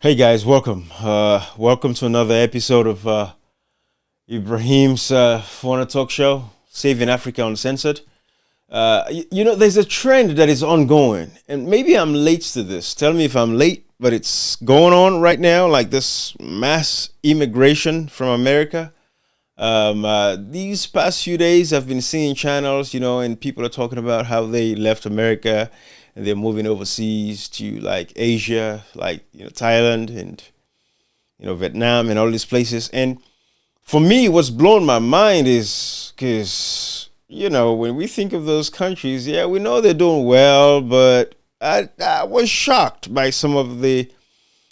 Hey guys, welcome to another episode of Ibrahim's Foreigner Talk Show, Saving Africa Uncensored. There's a trend that is ongoing, and maybe I'm late to this. Tell me if I'm late, but it's going on right now, like this mass immigration from America. These past few days, I've been seeing channels, and people are talking about how they left America and they're moving overseas to like Asia, like Thailand and Vietnam and all these places. And for me, what's blown my mind is because when we think of those countries, yeah, we know they're doing well, but I was shocked by some of the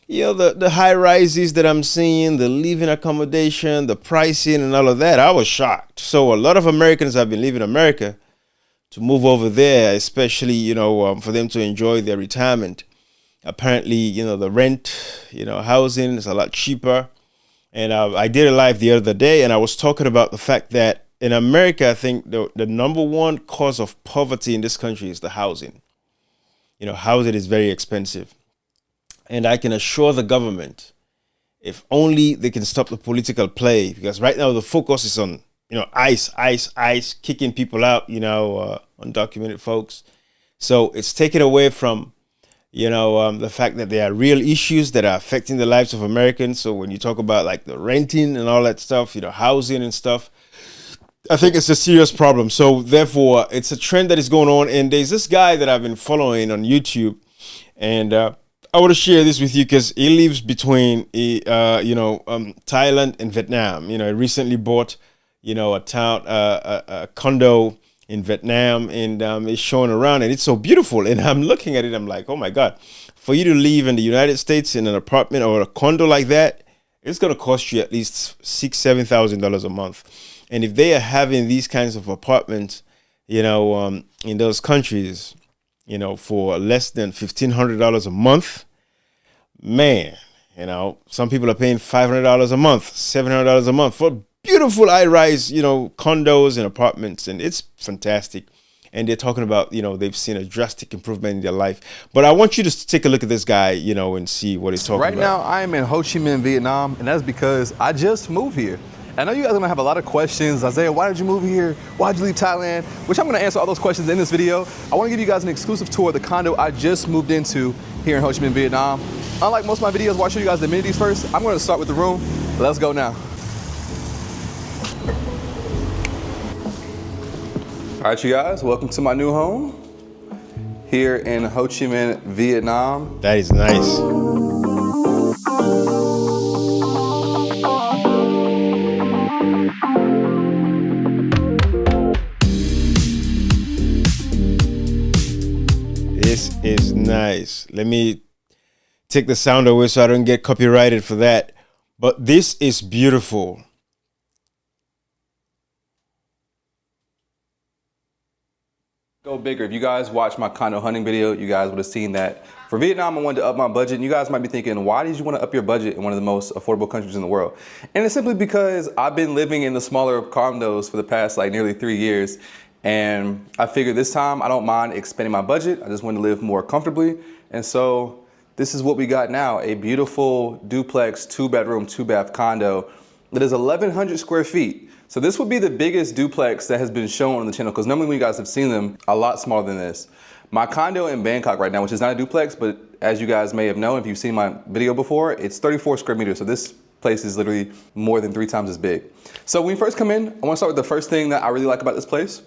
the high rises that I'm seeing, the living accommodation, the pricing, and all of that. I was shocked. So a lot of Americans have been leaving America to move over there, especially for them to enjoy their retirement. Apparently, the rent, housing is a lot cheaper. And I did a live the other day, and I was talking about the fact that in America, I think the number one cause of poverty in this country is the housing. Housing is very expensive. And I can assure the government, if only they can stop the political play, because right now the focus is on ICE, kicking people out, undocumented folks. So it's taken away from, the fact that there are real issues that are affecting the lives of Americans. So when you talk about like the renting and all that stuff, housing and stuff, I think it's a serious problem. So therefore, it's a trend that is going on. And there's this guy that I've been following on YouTube, and I want to share this with you because he lives between, Thailand and Vietnam. He recently bought a condo in Vietnam, and it's showing around, and it's so beautiful. And I'm looking at it, I'm like, oh my God, for you to live in the United States in an apartment or a condo like that, it's going to cost you at least $6,000-7,000 a month. And if they are having these kinds of apartments, in those countries, for less than $1,500 a month, man, some people are paying $500 a month, $700 a month for beautiful high-rise, condos and apartments, and it's fantastic. And they're talking about, they've seen a drastic improvement in their life. But I want you to take a look at this guy, and see what he's talking about. Right now, I am in Ho Chi Minh, Vietnam, and that's because I just moved here. I know you guys are gonna have a lot of questions. Isaiah, why did you move here? Why did you leave Thailand? Which I'm gonna answer all those questions in this video. I wanna give you guys an exclusive tour of the condo I just moved into here in Ho Chi Minh, Vietnam. Unlike most of my videos where I show you guys the amenities first, I'm gonna start with the room. Let's go now. All right, you guys, welcome to my new home here in Ho Chi Minh, Vietnam. That is nice. This is nice. Let me take the sound away so I don't get copyrighted for that. But this is beautiful. Go bigger. If you guys watched my condo hunting video, you guys would have seen that for Vietnam, I wanted to up my budget. And you guys might be thinking, why did you want to up your budget in one of the most affordable countries in the world? And it's simply because I've been living in the smaller condos for the past nearly 3 years. And I figured this time I don't mind expanding my budget. I just want to live more comfortably. And so this is what we got now, a beautiful duplex, 2-bedroom, 2-bath condo that is 1,100 square feet. So this would be the biggest duplex that has been shown on the channel, because normally when you guys have seen them, a lot smaller than this. My condo in Bangkok right now, which is not a duplex, but as you guys may have known, if you've seen my video before, it's 34 square meters. So this place is literally more than 3 times as big. So when you first come in, I want to start with the first thing that I really like about this place.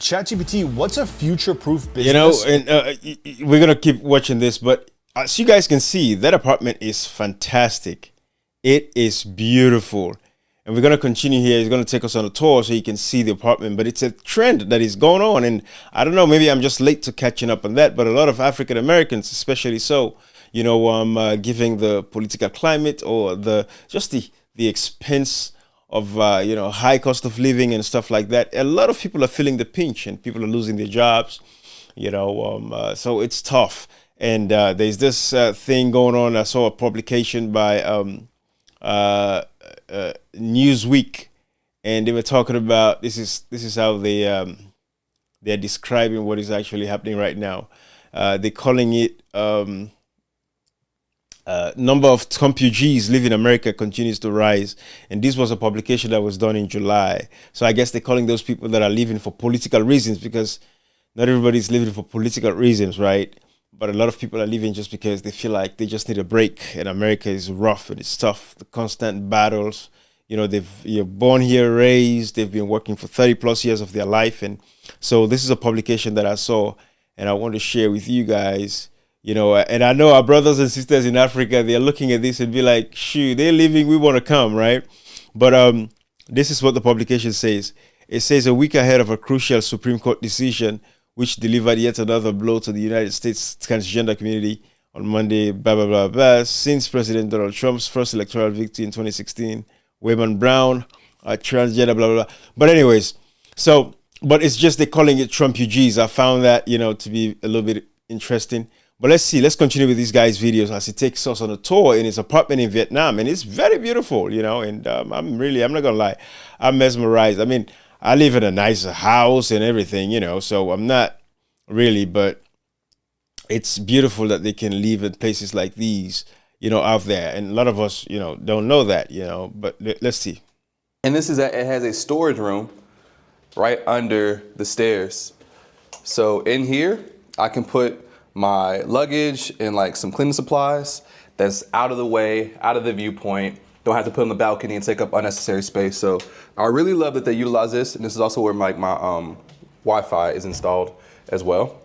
ChatGPT, what's a future-proof business? We're going to keep watching this, but as you guys can see, that apartment is fantastic. It is beautiful. And we're going to continue here. He's going to take us on a tour so you can see the apartment. But it's a trend that is going on. And I don't know, maybe I'm just late to catching up on that. But a lot of African Americans, especially so, giving the political climate or the expense of, high cost of living and stuff like that. A lot of people are feeling the pinch and people are losing their jobs, so it's tough. And there's this thing going on. I saw a publication by Newsweek, and they were talking about this is how they're describing what is actually happening right now. They're calling it number of refugees living in America continues to rise. And this was a publication that was done in July. So I guess they're calling those people that are living for political reasons, because not everybody's living for political reasons, right? But a lot of people are living just because they feel like they just need a break. And America is rough and it's tough. The constant battles. You know, you're born here, raised. They've been working for 30 plus years of their life. And so this is a publication that I saw and I want to share with you guys. You know, and I know our brothers and sisters in Africa, they're looking at this and be like, shoot, they're leaving, we want to come, right? But this is what the publication says. It says, a week ahead of a crucial Supreme Court decision, which delivered yet another blow to the United States transgender community on Monday, blah, blah, blah, blah, since President Donald Trump's first electoral victory in 2016, Wayman Brown, transgender, blah, blah, blah. But anyways, but it's just they're calling it Trump-UGs. I found that, you know, to be a little bit interesting. But let's continue with this guy's videos as he takes us on a tour in his apartment in Vietnam. And it's very beautiful, you know, and I'm not gonna lie, I'm mesmerized. I mean, I live in a nicer house and everything, you know, so I'm not really, but it's beautiful that they can live in places like these, you know, out there. And a lot of us, you know, don't know that, you know, but let's see. And it has a storage room right under the stairs. So in here, I can put my luggage and like some cleaning supplies that's out of the way, out of the viewpoint. Don't have to put on the balcony and take up unnecessary space. So I really love that they utilize this. And this is also where my Wi-Fi is installed as well.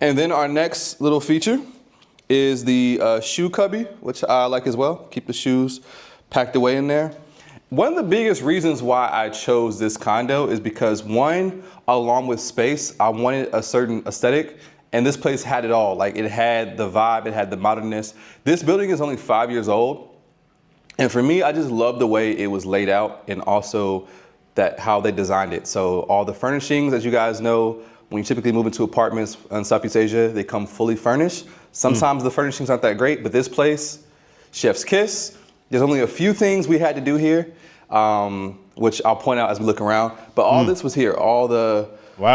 And then our next little feature is the shoe cubby, which I like as well. Keep the shoes packed away in there. One of the biggest reasons why I chose this condo is because, one, along with space, I wanted a certain aesthetic. And this place had it all. Like, it had the vibe, it had the modernness. This building is only 5 years old. And for me, I just love the way it was laid out and also how they designed it. So all the furnishings, as you guys know, when you typically move into apartments in Southeast Asia, they come fully furnished. Sometimes the furnishings aren't that great, but this place, chef's kiss. There's only a few things we had to do here, which I'll point out as we look around. But all this was here, all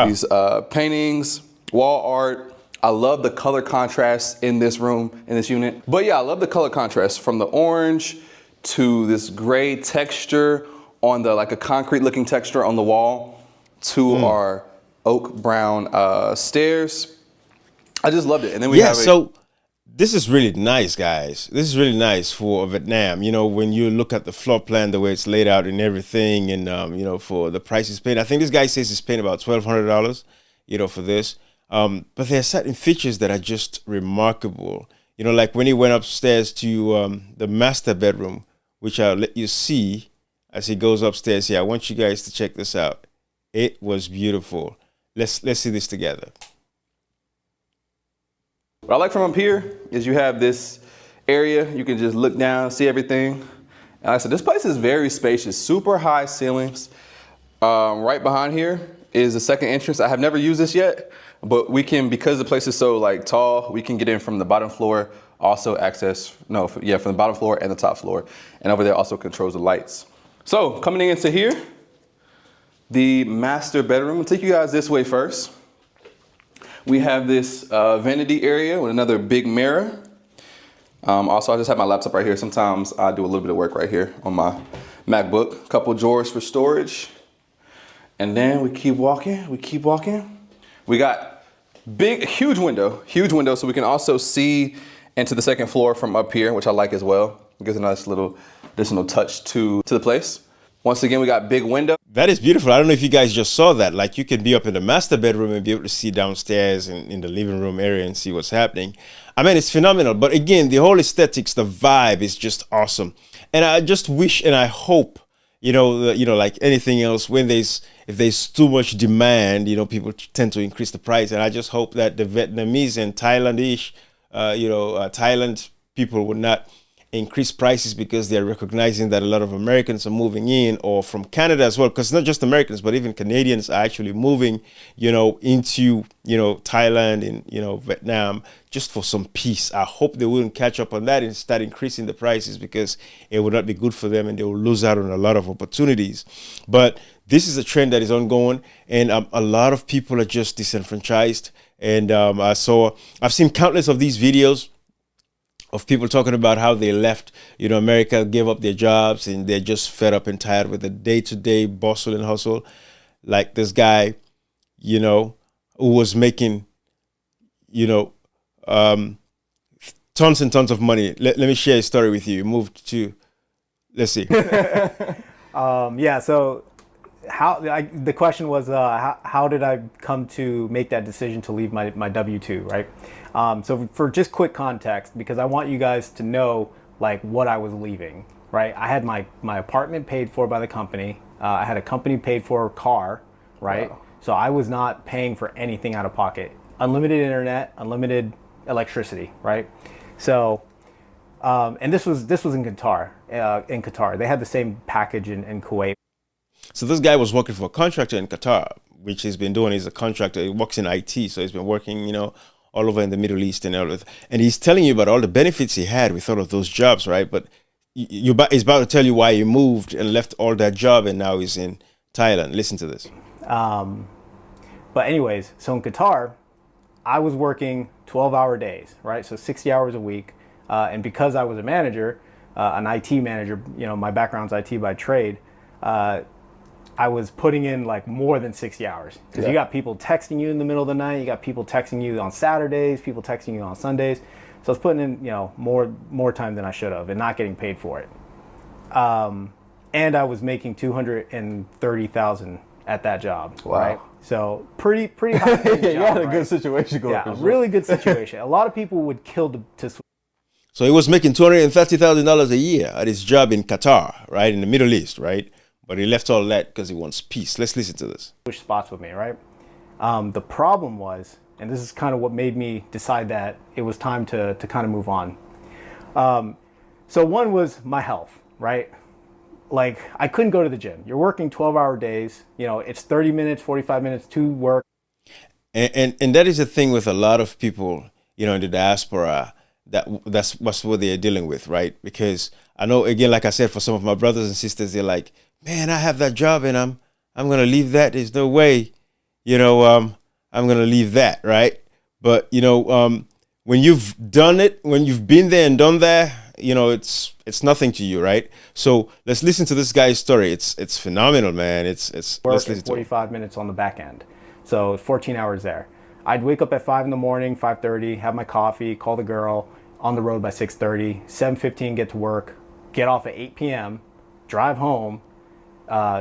these paintings, wall art. I love the color contrast in this room, in this unit. But yeah, I love the color contrast from the orange to this gray texture on like a concrete looking texture on the wall to our oak brown stairs. I just loved it. And then we have so this is really nice, guys. This is really nice for Vietnam. You know, when you look at the floor plan, the way it's laid out and everything, and you know, for the price he's paying, I think this guy says he's paying about $1,200, you know, for this. But there are certain features that are just remarkable. You know, like when he went upstairs to the master bedroom, which I'll let you see as he goes upstairs here. I want you guys to check this out. It was beautiful. Let's see this together. What I like from up here is you have this area. You can just look down, see everything. And like I said, this place is very spacious, super high ceilings. Right behind here is the second entrance. I have never used this yet, but we can, because the place is so like tall, we can get in from the bottom floor, also from the bottom floor and the top floor. And over there also controls the lights. So coming into here, the master bedroom. I'll take you guys this way first. We have this vanity area with another big mirror. Also, I just have my laptop right here. Sometimes I do a little bit of work right here on my MacBook. A couple drawers for storage. And then we keep walking, We got huge window, so we can also see into the second floor from up here, which I like as well. It gives a nice little additional touch to the place. Once again, we got big window. That is beautiful. I don't know if you guys just saw that. Like, you can be up in the master bedroom and be able to see downstairs and in the living room area and see what's happening. I mean, it's phenomenal. But again, the whole aesthetics, the vibe is just awesome. And I just wish and I hope, like anything else, if there's too much demand, people tend to increase the price. And I just hope that the Vietnamese and Thailand people would not increase prices because they're recognizing that a lot of Americans are moving in, or from Canada as well, because not just Americans, but even Canadians are actually moving, into, Thailand and, Vietnam just for some peace. I hope they wouldn't catch up on that and start increasing the prices, because it would not be good for them and they will lose out on a lot of opportunities. But this is a trend that is ongoing, and a lot of people are just disenfranchised. And I've seen countless of these videos of people talking about how they left, America, gave up their jobs, and they're just fed up and tired with the day-to-day bustle and hustle. Like this guy, who was making, tons and tons of money. Let me share a story with you. Moved to, let's see. Yeah, so the question was, how did I come to make that decision to leave my W-2, right? So for just quick context, because I want you guys to know like what I was leaving, right? I had my apartment paid for by the company. I had a company paid for car, right? Wow. So I was not paying for anything out of pocket. Unlimited internet, unlimited electricity, right? So, and this was in Qatar. They had the same package in Kuwait. So this guy was working for a contractor in Qatar, which he's been doing. He's a contractor. He works in IT, so he's been working, all over in the Middle East and all of. And he's telling you about all the benefits he had with all of those jobs, right? But he's about to tell you why he moved and left all that job, and now he's in Thailand. Listen to this. But anyways, so in Qatar, I was working 12-hour days, right? So 60 hours a week. And because I was a manager, an IT manager, my background's IT by trade, I was putting in like more than 60 hours. Because you got people texting you in the middle of the night, you got people texting you on Saturdays, people texting you on Sundays. So I was putting in, more time than I should have and not getting paid for it. And I was making $230,000 at that job, wow. Right? So pretty high job, you had a right? good situation going. Yeah, really good situation. A lot of people would kill to switch. So he was making $230,000 a year at his job in Qatar, right, in the Middle East, right? But he left all that because he wants peace. Let's listen to this. Switch spots with me, right? The problem was, and this is kind of what made me decide that it was time to kind of move on. So one was my health, right? Like I couldn't go to the gym. You're working 12-hour days. It's 30 minutes, 45 minutes to work. And that is the thing with a lot of people, in the diaspora. That's what they're dealing with, right? Because I know, again, like I said, for some of my brothers and sisters, they're like, man, I have that job and I'm gonna leave that. There's no way, I'm gonna leave that, right? But when you've done it, when you've been there and done that, it's nothing to you, right? So let's listen to this guy's story. It's phenomenal, man. It's let's listen to 45 minutes on the back end, so 14 hours there. I'd wake up at 5 in the morning, 5:30, have my coffee, call the girl, on the road by 6:30, 7:15 get to work, get off at 8 p.m., drive home,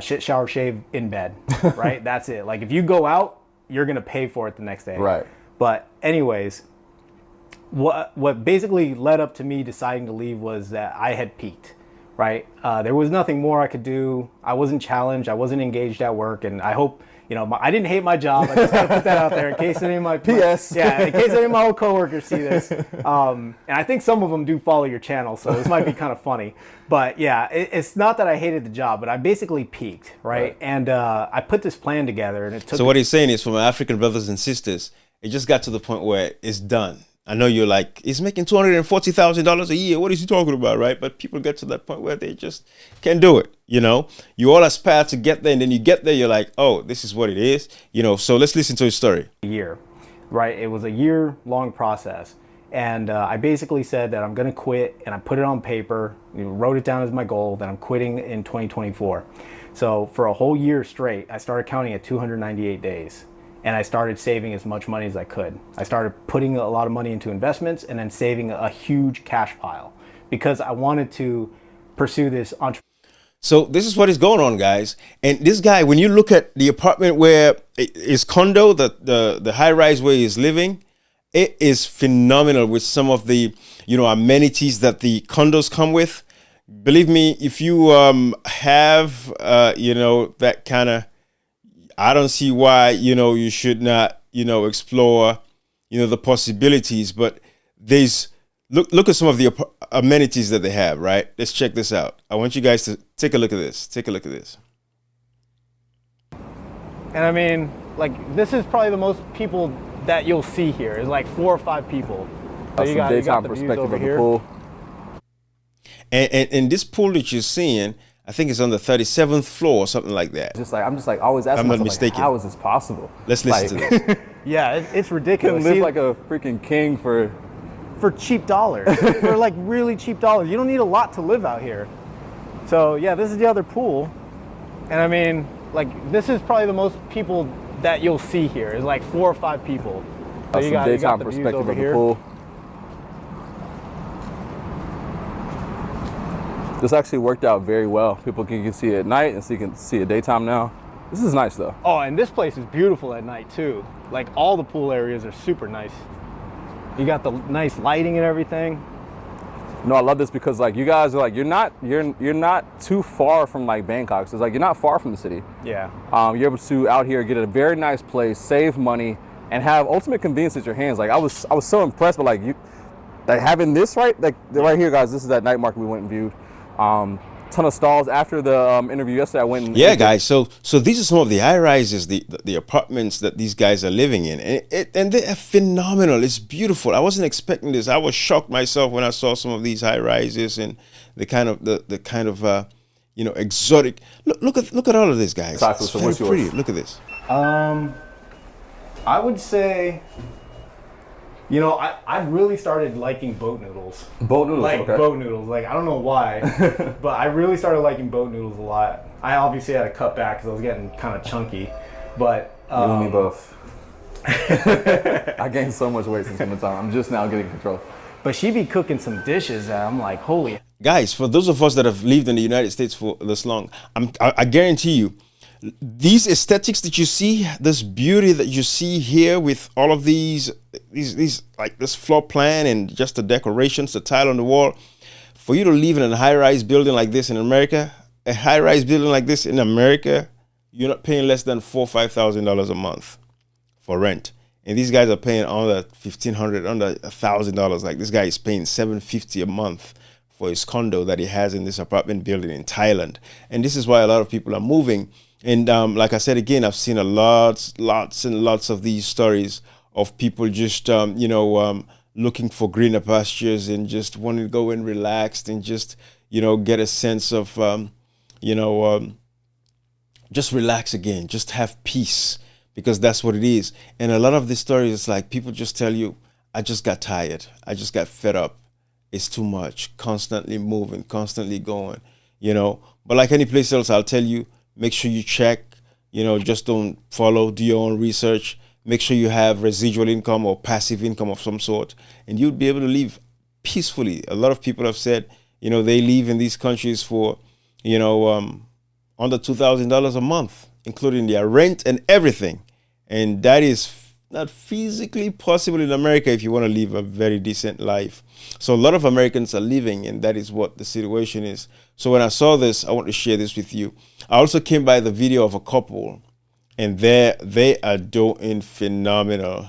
shit, shower, shave, in bed, right? That's it. Like if you go out, you're gonna pay for it the next day. Right. But anyways, what basically led up to me deciding to leave was that I had peaked, right? There was nothing more I could do. I wasn't challenged. I wasn't engaged at work, and I hope. I didn't hate my job. I just gotta put that out there in case any of my PS. In case any of my old coworkers see this. And I think some of them do follow your channel, so this might be kind of funny. But yeah, it's not that I hated the job, but I basically peaked, right? And I put this plan together, and it took. So what he's saying is, for my African brothers and sisters, it just got to the point where it's done. I know you're like, he's making $240,000 a year. What is he talking about, right? But people get to that point where they just can't do it. You all aspire to get there, and then you get there, you're like, oh, this is what it is. So let's listen to his story. A year, right? It was a year-long process, and I basically said that I'm going to quit, and I put it on paper, wrote it down as my goal that I'm quitting in 2024. So for a whole year straight, I started counting at 298 days. And I started saving as much money as I could. I started putting a lot of money into investments and then saving a huge cash pile because I wanted to pursue this entrepreneurship. So this is what is going on, guys. And this guy, when you look at the apartment where his condo, the high rise where he's living, it is phenomenal with some of the amenities that the condos come with. Believe me, if you have that kind of, I don't see why, you should not, explore, the possibilities. But look at some of the amenities that they have, right? Let's check this out. I want you guys to take a look at this. Take a look at this. And I mean, like, this is probably the most people that you'll see here. Is like 4 or 5 people. So you got the views over here. Pool. And this pool that you're seeing, I think it's on the 37th floor or something like that. I'm just always asking myself, mistaken. How is this possible? Let's listen to this. Yeah, it's ridiculous. You can live like a freaking king for for cheap dollars, for like really cheap dollars. You don't need a lot to live out here. So yeah, this is the other pool. And I mean, like, this is probably the most people that you'll see here, is like 4 or 5 people. So That's some daytime perspective of the pool. This actually worked out very well. People can see it at night, and so you can see it daytime now. This is nice though. Oh, and this place is beautiful at night too. Like, all the pool areas are super nice. You got the nice lighting and everything. No, I love this because like you guys are like you're not too far from like Bangkok. So it's like you're not far from the city. Yeah. You're able to out here get a very nice place, save money, and have ultimate convenience at your hands. Like I was so impressed by like having this right here, guys. This is that night market we went and viewed. Ton of stalls. After the interview yesterday, I went and guys. So these are some of the high rises, the apartments that these guys are living in, and they are phenomenal. It's beautiful. I wasn't expecting this. I was shocked myself when I saw some of these high rises and the kind of exotic. Look at all of this, guys. Exactly. It's So very what's yours? pretty. Look at this. I would say, I really started liking boat noodles. Boat noodles, Like okay. boat noodles. Like, I don't know why, but I really started liking boat noodles a lot. I obviously had to cut back because I was getting kind of chunky, but You and me both. I gained so much weight since summertime. I'm just now getting control. but she be cooking some dishes that I'm like, holy. Guys, for those of us that have lived in the United States for this long, I guarantee you, these aesthetics that you see, this beauty that you see here with all of these like this floor plan and just the decorations, the tile on the wall, for you to live in a high-rise building like this in America, a high-rise building like this in America, you're not paying less than $4,000 or $5,000 a month for rent. And these guys are paying under $1,500, under $1,000. Like, this guy is paying $750 a month for his condo that he has in this apartment building in Thailand. And this is why a lot of people are moving. And like I said again, I've seen lots and lots of these stories of people just looking for greener pastures and just wanting to go and relax and just get a sense of just relax again, just have peace, because that's what it is. And a lot of the stories, it's like people just tell you, I just got tired, I just got fed up, it's too much, constantly moving, constantly going, But like any place else, I'll tell you, make sure you check, just don't follow, do your own research. Make sure you have residual income or passive income of some sort, and you'll be able to live peacefully. A lot of people have said, they live in these countries for, under $2,000 a month, including their rent and everything. And that is not physically possible in America if you want to live a very decent life. So a lot of Americans are living, and that is what the situation is. So when I saw this, I want to share this with you. I also came by the video of a couple, and they are doing phenomenal.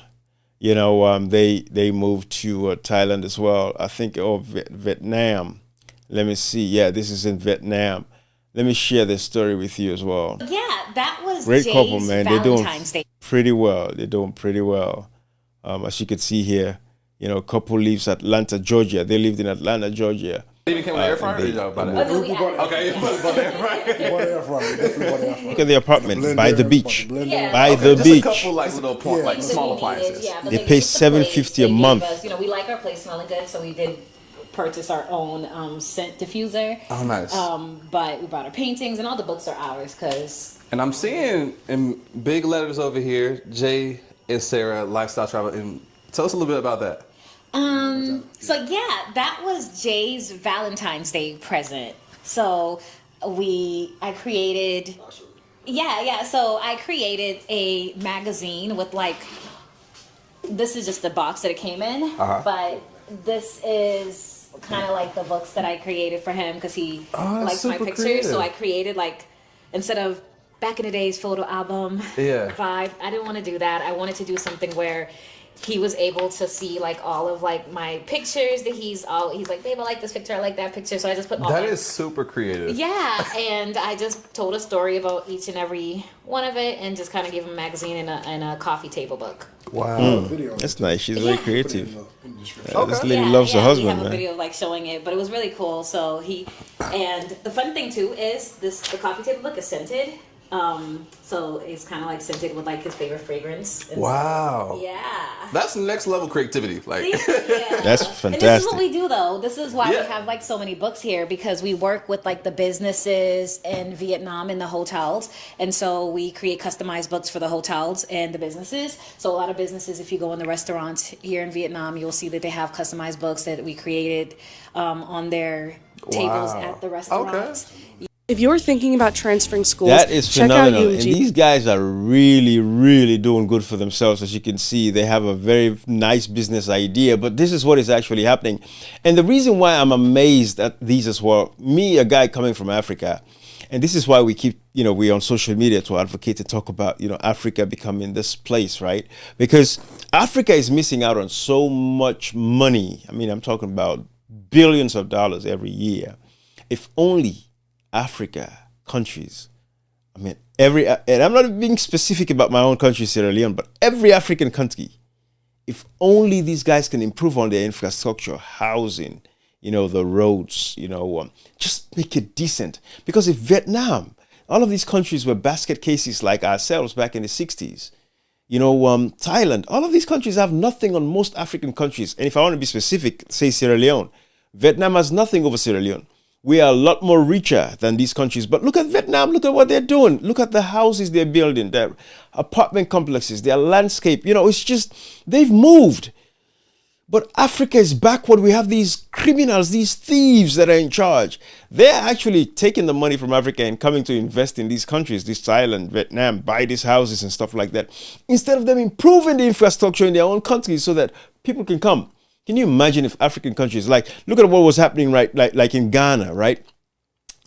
They moved to Thailand as well. I think Vietnam. Let me see. Yeah, this is in Vietnam. Let me share this story with you as well. Yeah, that was Great Jay's couple, man. They're doing Valentine's Day. pretty well. They're doing pretty well. As you can see here, a couple lives Atlanta, Georgia. They lived in Atlanta, Georgia. They even came with air fryer? Or you know about that? Oh, no, we had it. Okay, you put it air fryer. Look at the apartment by the beach. Yeah. By the Just beach. a couple like little like small appliances. Yeah, but They they pay used the place. $750 They a gave month. us, we like our place smelling good, so we did purchase our own scent diffuser. Oh, nice. But we brought our paintings, and all the books are ours because. And I'm seeing in big letters over here, Jay and Sarah Lifestyle Travel. And tell us a little bit about that. So yeah, that was Jay's Valentine's Day present. So I created. Yeah. So I created a magazine with this is just the box that it came in, but this is kind of like the books that I created for him because he likes my super pictures. creative. So I created instead of back in the days photo album vibe, I didn't want to do that. I wanted to do something where he was able to see all of my pictures that he's like, babe, I like this picture, I like that picture. So I just put all That is super creative. yeah, and I just told a story about each and every one of it, and just kind of gave him a magazine and a coffee table book. Wow. That's nice. She's very creative. Okay. This lady loves her we husband, have a man. video of showing it, but it was really cool. So and the fun thing too is the coffee table book is scented. So it's kind of like scented with like his favorite fragrance. And Wow. so, yeah. That's next level creativity. Like, Yeah. That's And this is what fantastic. we do, though. This is why Yeah. we have like so many books here, because we work with like the businesses in Vietnam and the hotels, and so we create customized books for the hotels and the businesses. So a lot of businesses, if you go in the restaurants here in Vietnam, you'll see that they have customized books that we created on their tables Wow. at the restaurants. Okay. If you're thinking about transferring schools, That is check out phenomenal. And UMG. these guys are really, really doing good for themselves. As you can see, they have a very nice business idea, but this is what is actually happening. And the reason why I'm amazed at these as well, me, a guy coming from Africa, and this is why we keep, we're on social media to advocate and talk about, Africa becoming this place, right? Because Africa is missing out on so much money. I mean, I'm talking about billions of dollars every year. If only Africa countries, and I'm not being specific about my own country, Sierra Leone, but every African country, if only these guys can improve on their infrastructure, housing, the roads, just make it decent. Because if Vietnam, all of these countries were basket cases like ourselves back in the 60s, Thailand, all of these countries have nothing on most African countries. And if I want to be specific, say Sierra Leone, Vietnam has nothing over Sierra Leone. We are a lot more richer than these countries. But look at Vietnam. Look at what they're doing. Look at the houses they're building, their apartment complexes, their landscape. It's just, they've moved. But Africa is backward. We have these criminals, these thieves that are in charge. They're actually taking the money from Africa and coming to invest in these countries, this Thailand, Vietnam, buy these houses and stuff like that, instead of them improving the infrastructure in their own countries so that people can come. Can you imagine if African countries, look at what was happening, right, like in Ghana, right?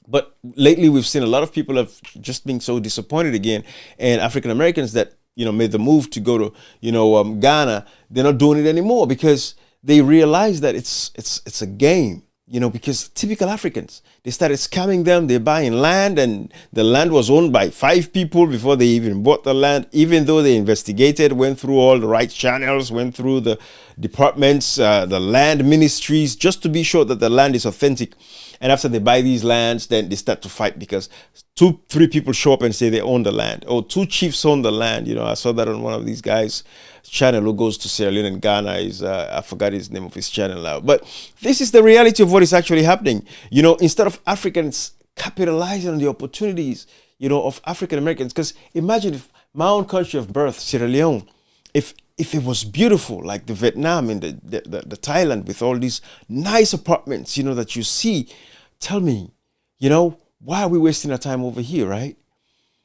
But lately we've seen a lot of people have just been so disappointed again. And African Americans that, made the move to go to, Ghana, they're not doing it anymore because they realize that it's a game. Because typical Africans, they started scamming them. They're buying land, and the land was owned by 5 people before they even bought the land, even though they investigated, went through all the right channels, went through the departments, the land ministries, just to be sure that the land is authentic. And after they buy these lands, then they start to fight because 2-3 people show up and say they own the land, or 2 chiefs own the land. I saw that on one of these guys' channel who goes to Sierra Leone and Ghana. Is I forgot his name of his channel now. But this is the reality of what is actually happening. Instead of Africans capitalizing on the opportunities, of African Americans. Because imagine if my own country of birth, Sierra Leone, if it was beautiful like the Vietnam and the Thailand with all these nice apartments, that you see, tell me, why are we wasting our time over here, right?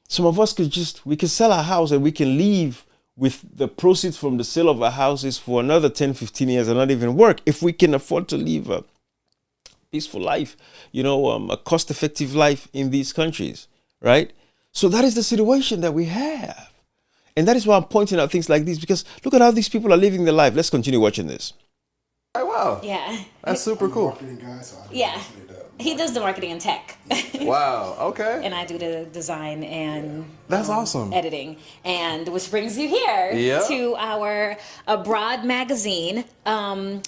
Some of us we can sell our house and we can leave with the proceeds from the sale of our houses for another 10, 15 years and not even work if we can afford to live a peaceful life, a cost-effective life in these countries, right? So that is the situation that we have. And that is why I'm pointing out things like these, because look at how these people are living their life. Let's continue watching this. Oh, wow. Yeah. That's super cool. Yeah. He does the marketing and tech. Wow. Okay. And I do the design and That's awesome. editing. And which brings you here Yeah. to our Abroad magazine,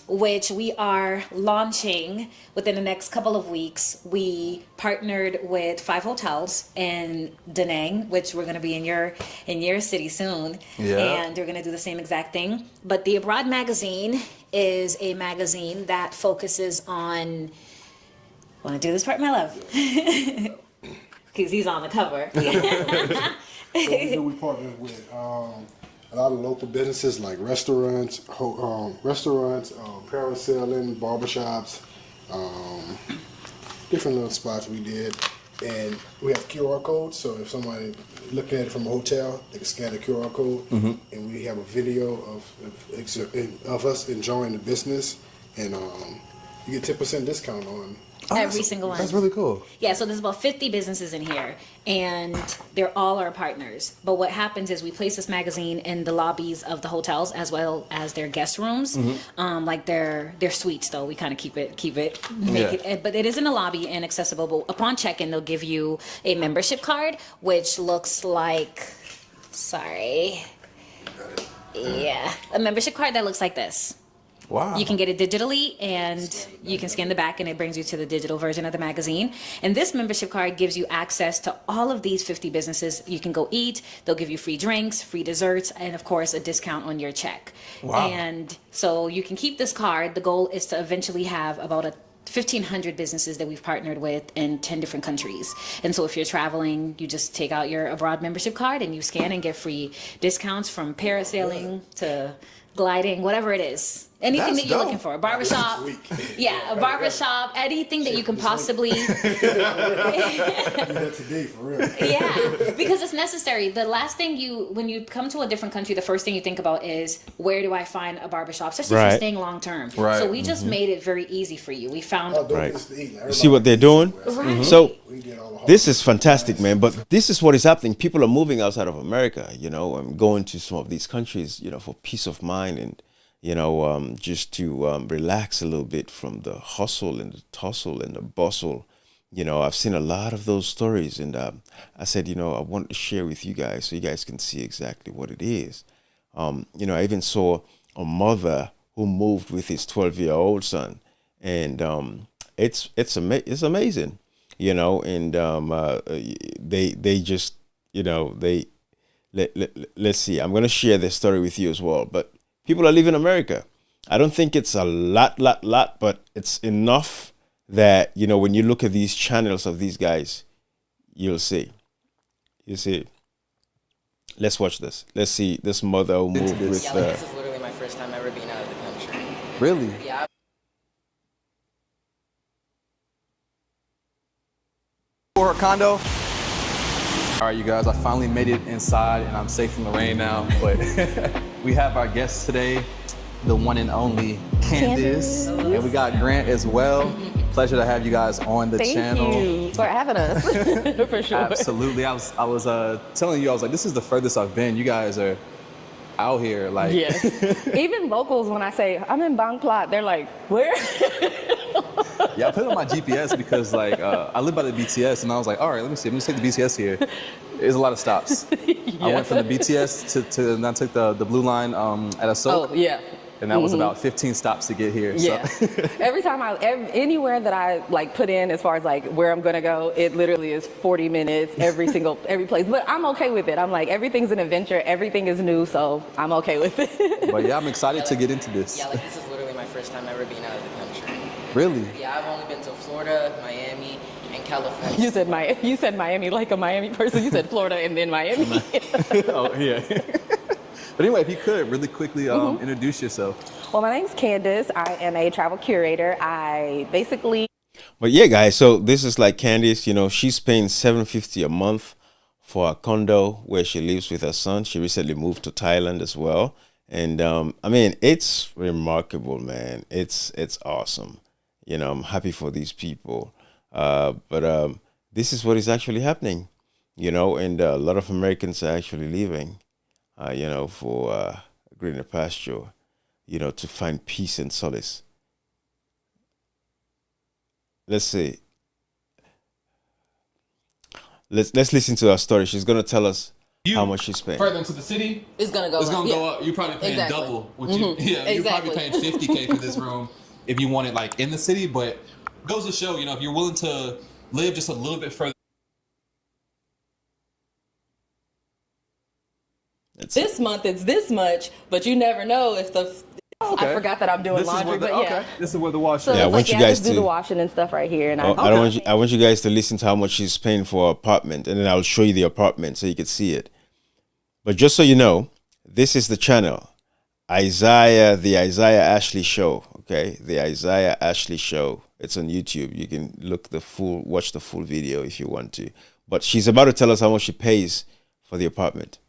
which we are launching within the next couple of weeks. We partnered with 5 hotels in Da Nang, which we're going to be in your city soon. Yeah. And we're going to do the same exact thing. But the Abroad magazine is a magazine that focuses on. Want to do this part, my love? Because he's on the cover. So we partnered with a lot of local businesses like restaurants, parasailing, barbershops, different little spots we did. And we have QR codes, so if somebody looking at it from a hotel, they can scan the QR code, and we have a video of us enjoying the business, and you get 10% discount on. Every single one. That's really cool. Yeah, so there's about 50 businesses in here, and they're all our partners. But what happens is we place this magazine in the lobbies of the hotels as well as their guest rooms, like their suites. Though we kind of keep it, but it is in the lobby and accessible. But upon check-in, they'll give you a membership card, which looks like, a membership card that looks like this. Wow. You can get it digitally, and you can scan the back, and it brings you to the digital version of the magazine. And this membership card gives you access to all of these 50 businesses. You can go eat. They'll give you free drinks, free desserts, and of course, a discount on your check. Wow. And so you can keep this card. The goal is to eventually have about 1,500 businesses that we've partnered with in 10 different countries. And so if you're traveling, you just take out your abroad membership card and you scan and get free discounts from parasailing to gliding, whatever it is. Anything That's that you're dope. looking for. A barbershop. Yeah, a barbershop. Anything that you can possibly. Do that today for real. Yeah, because it's necessary. The last thing when you come to a different country, the first thing you think about is, where do I find a barbershop? Especially if Right. you're staying long term. Right. So we just made it very easy for you. We found. Oh, dope Right. is to eat. Like, You see what they're doing? Right. So We did all the hard this work. is fantastic, man. But this is what is happening. People are moving outside of America, you know, and going to some of these countries, you know, for peace of mind and, you know, just to relax a little bit from the hustle and the tussle and the bustle. You know, I've seen a lot of those stories, and I said, you know, I want to share with you guys so you guys can see exactly what it is. You know, I even saw a mother who moved with his 12-year-old son, and it's amazing, you know. And they just, you know, let's see. I'm gonna share this story with you as well, but. People are leaving America. I don't think it's a lot, but it's enough that, you know, when you look at these channels of these guys, you'll see. You see. Let's watch this. Let's see this mother who moved with. Yeah, like, this is literally my first time ever being out of the country. Really? Yeah. For her condo. All right, you guys, I finally made it inside and I'm safe from the rain now, but we have our guests today, the one and only Candace, and we got Grant as well. Pleasure to have you guys on the channel. Thank you for having us, for sure. Absolutely. I was telling you, I was like, this is the furthest I've been. You guys are out here, like. Yes. Even locals, when I say I'm in Bangkok, they're like, where? Yeah, I put it on my GPS because like I live by the BTS, and I was like, all right, let me see. Let me just take the BTS here. There's a lot of stops. I went from the BTS to and I took the blue line at a soak. Oh, yeah. And that was about 15 stops to get here. Yeah. So. Every time anywhere that I like put in as far as like where I'm gonna go, it literally is 40 minutes every place. But I'm okay with it. I'm like, everything's an adventure, everything is new, so I'm okay with it. But yeah, I'm excited to get into this. Yeah, like this is literally my first time ever being out of the country. Really? Yeah, I've only been to Florida, Miami, and California. You said Miami like a Miami person. You said Florida and then Miami. Oh, yeah. But anyway, if you could really quickly introduce yourself. Well, my name's Candace. I am a travel curator. I basically. But yeah, guys, so this is like Candice, you know, she's paying $750 a month for a condo where she lives with her son. She recently moved to Thailand as well. And I mean, it's remarkable, man. It's awesome. You know, I'm happy for these people. But this is what is actually happening, you know, and a lot of Americans are actually leaving, you know, for greener pasture, you know, to find peace and solace. Let's see. Let's listen to her story. She's gonna tell us how much she's paying. Further into the city, It's gonna go. it's gonna yeah. go up. You're probably paying Exactly. double. What you, yeah, you're probably Exactly. paying $50K for this room if you want it like in the city. But goes to show, you know, if you're willing to live just a little bit further. This month it's this much, but you never know if the. Okay. I forgot that I'm doing This is laundry, where the, but yeah. okay. This is where the wash So is. Yeah, I it's want like, you yeah, I guys just do to- the washing and stuff right here, and Oh, I. I want you guys to listen to how much she's paying for her apartment, and then I'll show you the apartment so you can see it. But just so you know, this is the channel, the Isaiah Ashley Show. Okay, the Isaiah Ashley Show. It's on YouTube. You can watch the full video if you want to. But she's about to tell us how much she pays for the apartment.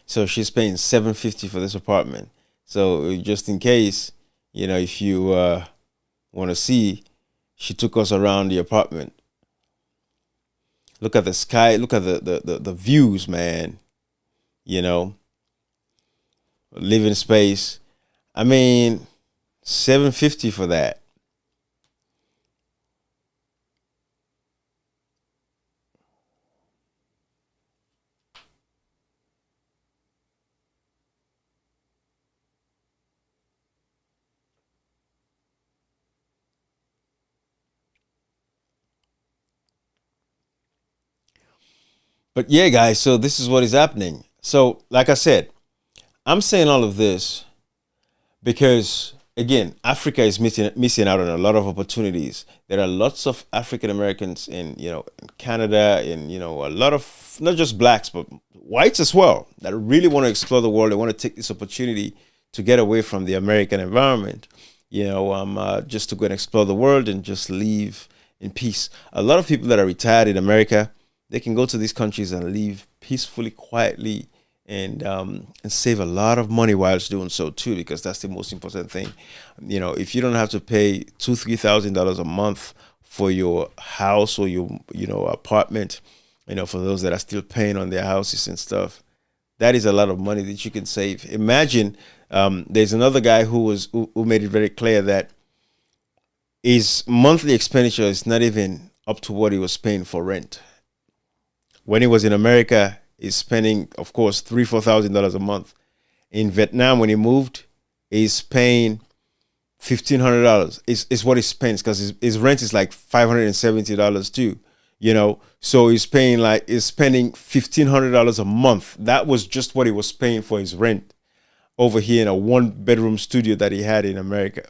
So she's paying $750 for this apartment. So just in case, you know, if you want to see, She took us around the apartment. Look at the sky. Look at the views, man. You know, living space. I mean, $750 for that. But yeah, guys, so this is what is happening. So, like I said, I'm saying all of this because, again, Africa is missing out on a lot of opportunities. There are lots of African Americans in, in Canada, in, a lot of not just blacks but whites as well that really want to explore the world. They want to take this opportunity to get away from the American environment, just to go and explore the world and just live in peace. A lot of people that are retired in America, they can go to these countries and live peacefully, quietly, and save a lot of money whilst doing so too, because that's the most important thing. If you don't have to pay $2,000-3,000 a month for your house or your apartment, for those that are still paying on their houses and stuff, that is a lot of money that you can save. Imagine there's another guy who made it very clear that his monthly expenditure is not even up to what he was paying for rent. When he was in America, he's spending, of course, $3,000-4,000 a month. In Vietnam, when he moved, he's paying $1,500. Is what he spends, because his rent is like $570 too. So he's spending $1,500 a month. That was just what he was paying for his rent over here in a 1-bedroom studio that he had in America.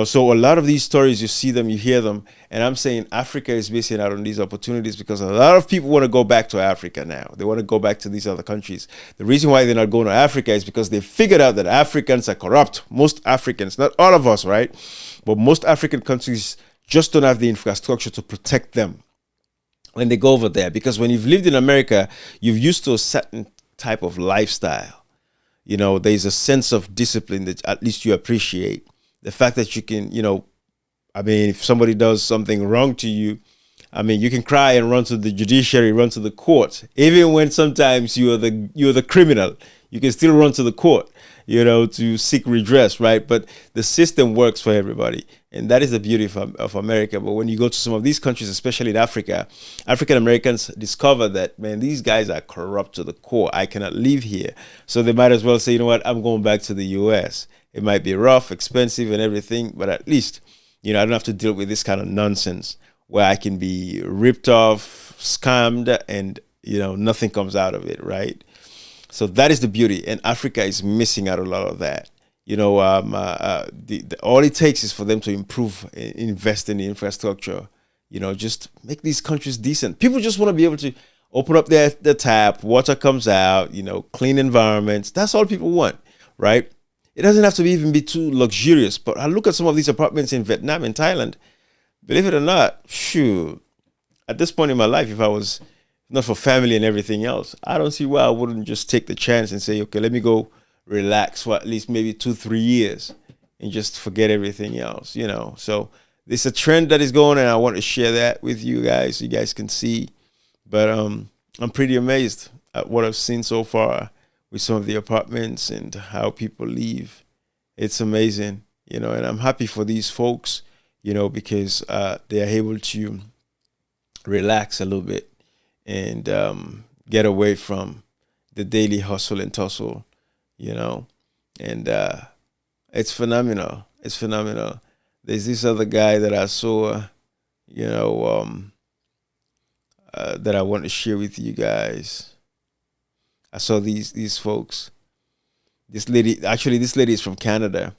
So a lot of these stories, you see them, you hear them, and I'm saying Africa is missing out on these opportunities because a lot of people want to go back to Africa now. They want to go back to these other countries. The reason why they're not going to Africa is because they figured out that Africans are corrupt. Most Africans, not all of us, right? But most African countries just don't have the infrastructure to protect them when they go over there. Because when you've lived in America, you've used to a certain type of lifestyle. There's a sense of discipline that at least you appreciate. The fact that you can, if somebody does something wrong to you, you can cry and run to the judiciary, run to the court. Even when sometimes you're the criminal, you can still run to the court, to seek redress, right? But the system works for everybody. And that is the beauty of America. But when you go to some of these countries, especially in Africa, African Americans discover that, man, these guys are corrupt to the core. I cannot live here. So they might as well say, you know what, I'm going back to the U.S. It might be rough, expensive, and everything, but at least, I don't have to deal with this kind of nonsense where I can be ripped off, scammed, and, nothing comes out of it, right? So that is the beauty, and Africa is missing out a lot of that. All it takes is for them to improve, invest in the infrastructure, just make these countries decent. People just want to be able to open up their tap, water comes out, clean environments. That's all people want, right? It doesn't have to even be too luxurious, but I look at some of these apartments in Vietnam and Thailand. Believe it or not, shoot, at this point in my life, if I was not for family and everything else, I don't see why I wouldn't just take the chance and say, okay, let me go relax for at least maybe 2-3 years and just forget everything else, So there's a trend that is going, and I want to share that with you guys so you guys can see. But I'm pretty amazed at what I've seen so far with some of the apartments and how people live. It's amazing, and I'm happy for these folks, because they are able to relax a little bit and get away from the daily hustle and tussle, and it's phenomenal. It's phenomenal. There's this other guy that I saw, that I want to share with you guys. I saw these folks. This lady is from Canada,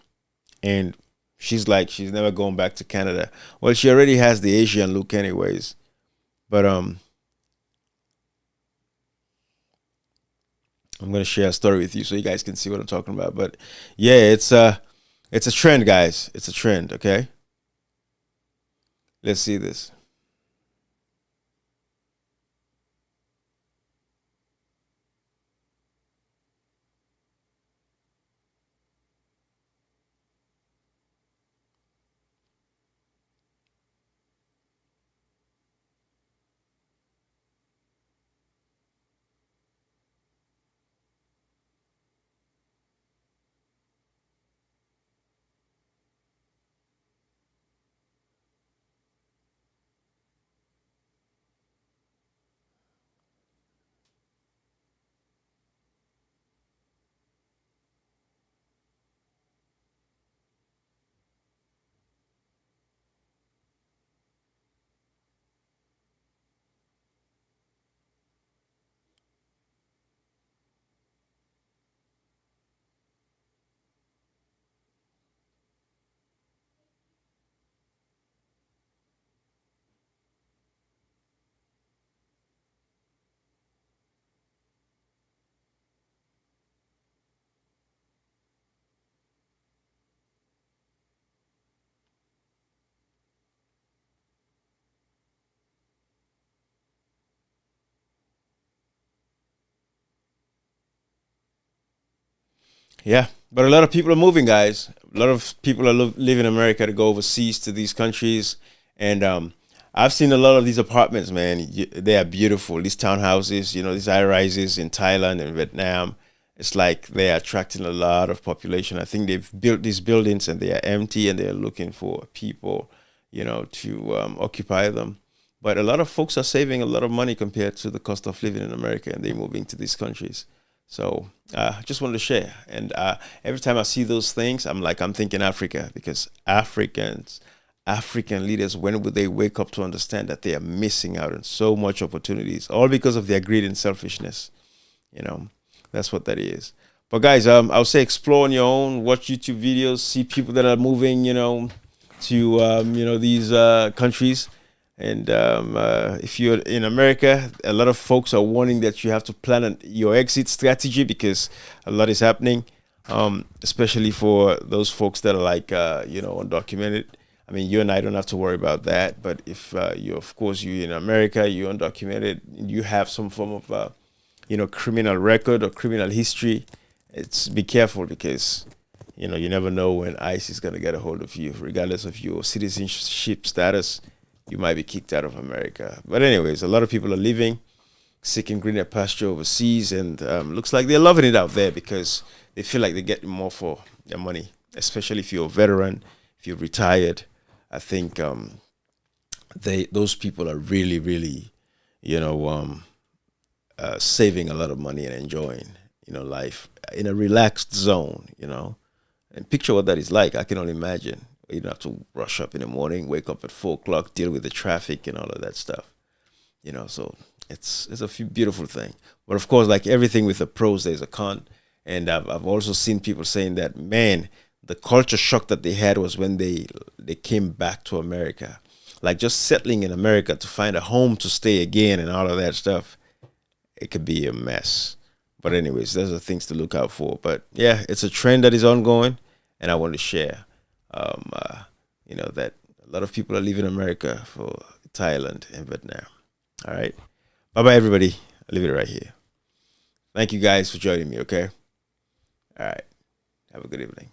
and she's never going back to Canada. Well, she already has the Asian look anyways. But I'm gonna share a story with you so you guys can see what I'm talking about. But yeah, it's a trend, guys. It's a trend, okay? Let's see this. Yeah, but a lot of people are moving, guys. A lot of people are leaving America to go overseas to these countries, and I've seen a lot of these apartments, man. They are beautiful. These townhouses, these high rises in Thailand and Vietnam. It's like they are attracting a lot of population. I think they've built these buildings and they are empty, and they are looking for people, to occupy them. But a lot of folks are saving a lot of money compared to the cost of living in America, and they're moving to these countries. So I just wanted to share. And every time I see those things, I'm thinking Africa, because African leaders, when would they wake up to understand that they are missing out on so much opportunities, all because of their greed and selfishness? That's what that is. But guys, I would say explore on your own, watch YouTube videos, see people that are moving, to these countries. And if you're in America, a lot of folks are warning that you have to plan your exit strategy, because a lot is happening, especially for those folks that are like, undocumented. I mean, you and I don't have to worry about that. But if you're in America, you're undocumented, you have some form of, criminal record or criminal history, be careful, because, you never know when ICE is going to get a hold of you, regardless of your citizenship status. You might be kicked out of America. But anyways, a lot of people are leaving, seeking greener pasture overseas, and looks like they're loving it out there, because they feel like they get more for their money, especially if you're a veteran, if you're retired. I think those people are really, really, saving a lot of money and enjoying, life in a relaxed zone, And picture what that is like. I can only imagine. You don't have to rush up in the morning, wake up at 4 o'clock, deal with the traffic and all of that stuff. So it's a beautiful thing. But of course, like everything with the pros, there's a con. And I've also seen people saying that, man, the culture shock that they had was when they came back to America. Like just settling in America to find a home to stay again and all of that stuff. It could be a mess. But anyways, those are things to look out for. But yeah, it's a trend that is ongoing, and I want to share. That a lot of people are leaving America for Thailand and Vietnam. All right. Bye-bye, everybody. I'll leave it right here. Thank you guys for joining me, okay? All right. Have a good evening.